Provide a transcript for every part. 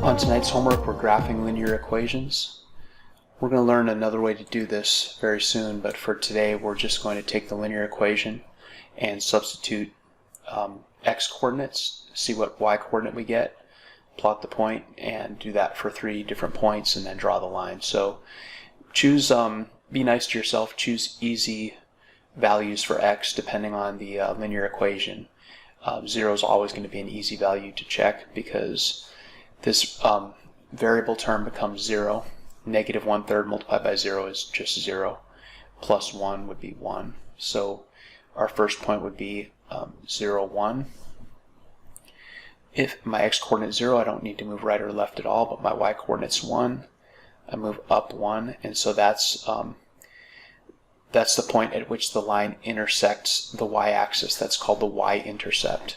On tonight's homework, we're graphing linear equations. We're going to learn another way to do this very soon, but for today we're just going to take the linear equation and substitute x coordinates, see what y coordinate we get, plot the point, and do that for 3 different points and then draw the line. So choose, be nice to yourself, choose easy values for x depending on the linear equation. 0 is always going to be an easy value to check because this variable term becomes 0. Negative 1/3 multiplied by 0 is just 0. Plus 1 would be 1. So our first point would be 0, 1. If my x coordinate is 0, I don't need to move right or left at all, but my y coordinate's 1. I move up 1, and so that's the point at which the line intersects the y-axis. That's called the y-intercept.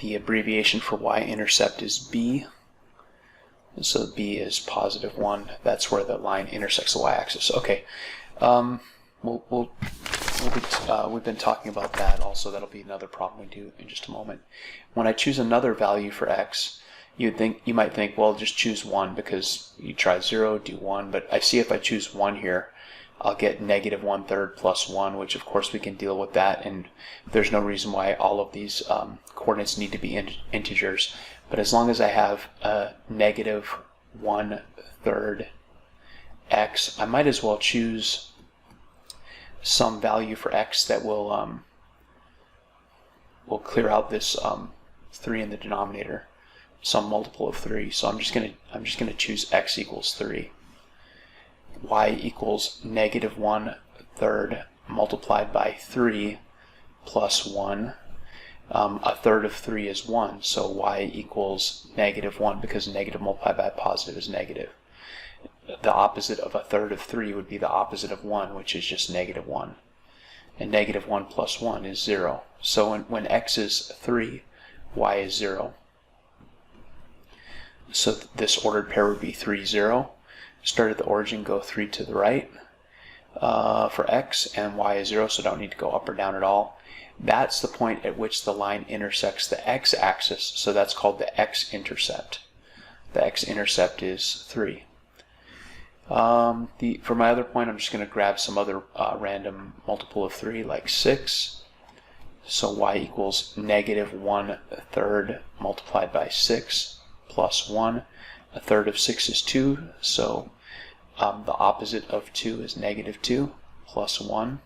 The abbreviation for y-intercept is B. And so B is positive 1. That's where the line intersects the y-axis. Okay, we've been talking about that also. That'll be another problem we do in just a moment. When I choose another value for x, you might think, well, just choose 1 because you try 0, do 1. But I see if I choose 1 here, I'll get negative 1/3 plus 1, which of course we can deal with that, and there's no reason why all of these coordinates need to be integers. But as long as I have a negative 1/3 x, I might as well choose some value for x that will clear out this 3 in the denominator, some multiple of 3. So I'm just gonna choose x equals 3. Y equals negative 1/3 multiplied by 3 plus 1. A third of 3 is 1, so y equals negative 1 because negative multiplied by positive is negative. The opposite of a third of 3 would be the opposite of 1, which is just negative 1. And negative 1 plus 1 is 0. So when x is 3, y is 0. So this ordered pair would be 3, 0. Start at the origin, go 3 to the right for x, and y is 0, so don't need to go up or down at all. That's the point at which the line intersects the x-axis, so that's called the x-intercept. The x-intercept is 3. For my other point, I'm just going to grab some other random multiple of 3, like 6. So y equals negative 1/3 multiplied by 6 plus 1. A third of 6 is 2, so the opposite of 2 is negative 2 plus 1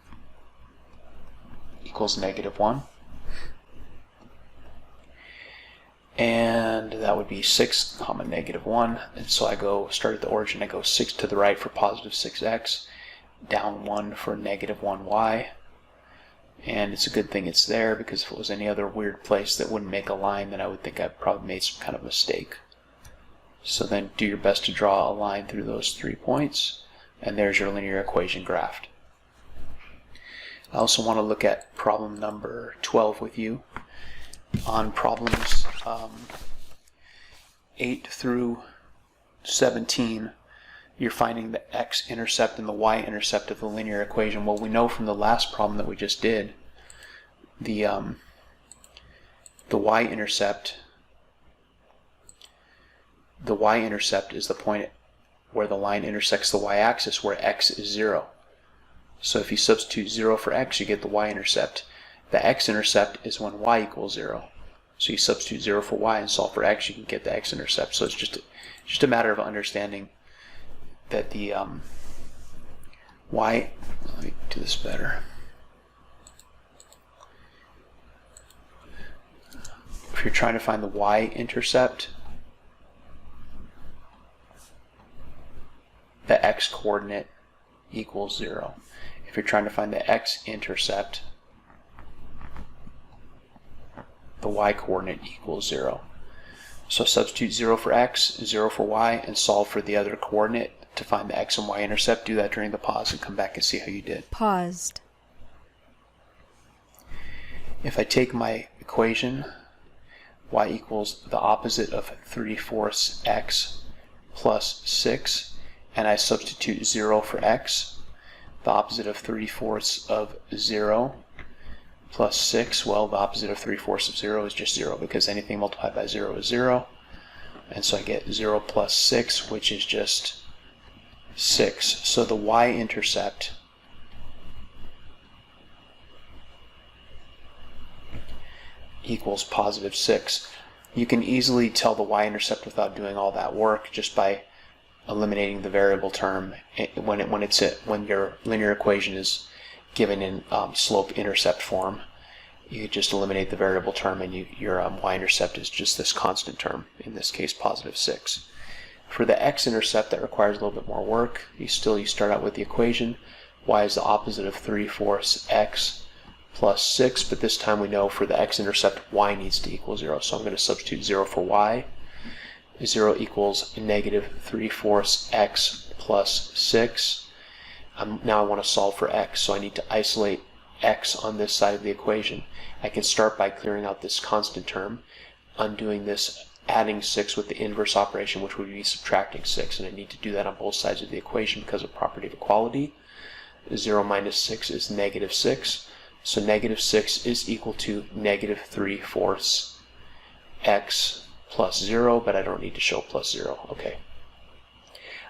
equals negative 1. And that would be 6 comma negative 1. And so I start at the origin, I go 6 to the right for positive 6x, down 1 for negative 1y. And it's a good thing it's there, because if it was any other weird place that wouldn't make a line, then I would think I've probably made some kind of mistake. So then do your best to draw a line through those 3 points, and there's your linear equation graphed. I also want to look at problem number 12 with you. On problems 8 through 17, you're finding the x-intercept and the y-intercept of the linear equation. Well, we know from the last problem that we just did, the y-intercept is the point where the line intersects the y-axis, where x is 0. So if you substitute 0 for x, you get the y-intercept. The x-intercept is when y equals 0. So you substitute 0 for y and solve for x, you can get the x-intercept. So it's just a matter of understanding that the y, let me do this better. If you're trying to find the y-intercept, the x-coordinate equals 0. If you're trying to find the x-intercept, the y-coordinate equals 0. So substitute 0 for x, 0 for y, and solve for the other coordinate to find the x and y-intercept. Do that during the pause and come back and see how you did. Paused. If I take my equation, y equals the opposite of 3/4 x plus 6, and I substitute 0 for x, the opposite of 3/4 of 0 plus 6, well, the opposite of 3/4 of 0 is just 0, because anything multiplied by 0 is 0. And so I get 0 plus 6, which is just 6. So the y-intercept equals positive 6. You can easily tell the y-intercept without doing all that work just by eliminating the variable term when your linear equation is given in slope-intercept form. You just eliminate the variable term, and your y-intercept is just this constant term, in this case positive 6. For the x-intercept, that requires a little bit more work. You start out with the equation. Y is the opposite of 3/4 x plus 6, but this time we know for the x-intercept, y needs to equal 0. So I'm going to substitute 0 for y. 0 equals negative 3/4 x plus 6. Now I want to solve for x, so I need to isolate x on this side of the equation. I can start by clearing out this constant term, undoing this, adding 6 with the inverse operation, which would be subtracting 6, and I need to do that on both sides of the equation because of property of equality. 0 minus 6 is negative 6, so negative 6 is equal to negative 3/4 x plus 0, but I don't need to show plus 0. Okay.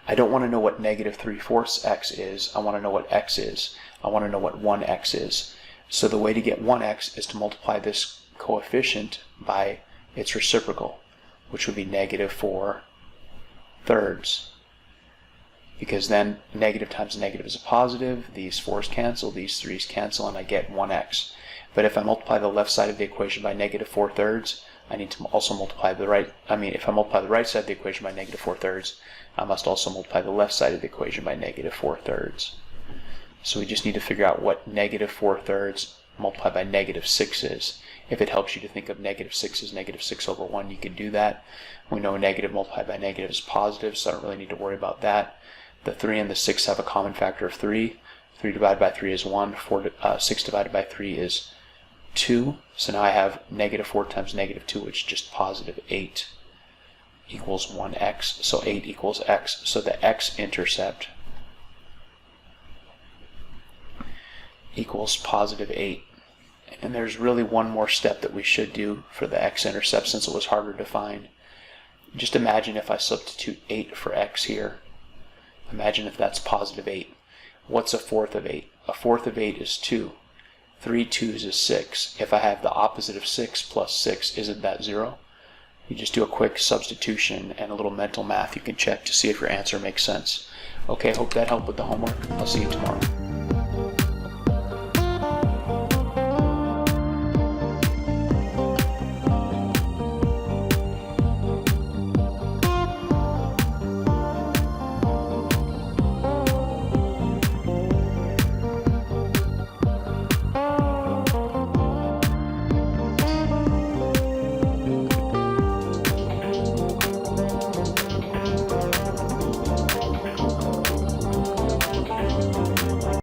I don't want to know what negative 3/4 x is. I want to know what x is. I want to know what 1x is. So the way to get 1x is to multiply this coefficient by its reciprocal, which would be negative 4/3. Because then negative times negative is a positive, these 4's cancel, these 3's cancel, and I get 1x. But if I multiply the left side of the equation by negative 4/3, I need to also multiply the right, if I multiply the right side of the equation by negative 4/3, I must also multiply the left side of the equation by negative 4/3. So we just need to figure out what negative 4/3 multiplied by negative 6 is. If it helps you to think of negative 6 as negative 6 over 1, you can do that. We know negative multiplied by negative is positive, so I don't really need to worry about that. The 3 and the 6 have a common factor of 3. 3 divided by 3 is 1. 6 divided by 3 is 2. So now I have negative 4 times negative 2, which is just positive 8 equals 1x. So 8 equals x. So the x-intercept equals positive 8. And there's really one more step that we should do for the x-intercept since it was harder to find. Just imagine if I substitute 8 for x here. Imagine if that's positive 8. What's 1/4 of 8? 1/4 of 8 is 2. 3 2's is 6. If I have the opposite of 6 plus 6, isn't that 0? You just do a quick substitution and a little mental math you can check to see if your answer makes sense. Okay, hope that helped with the homework. I'll see you tomorrow.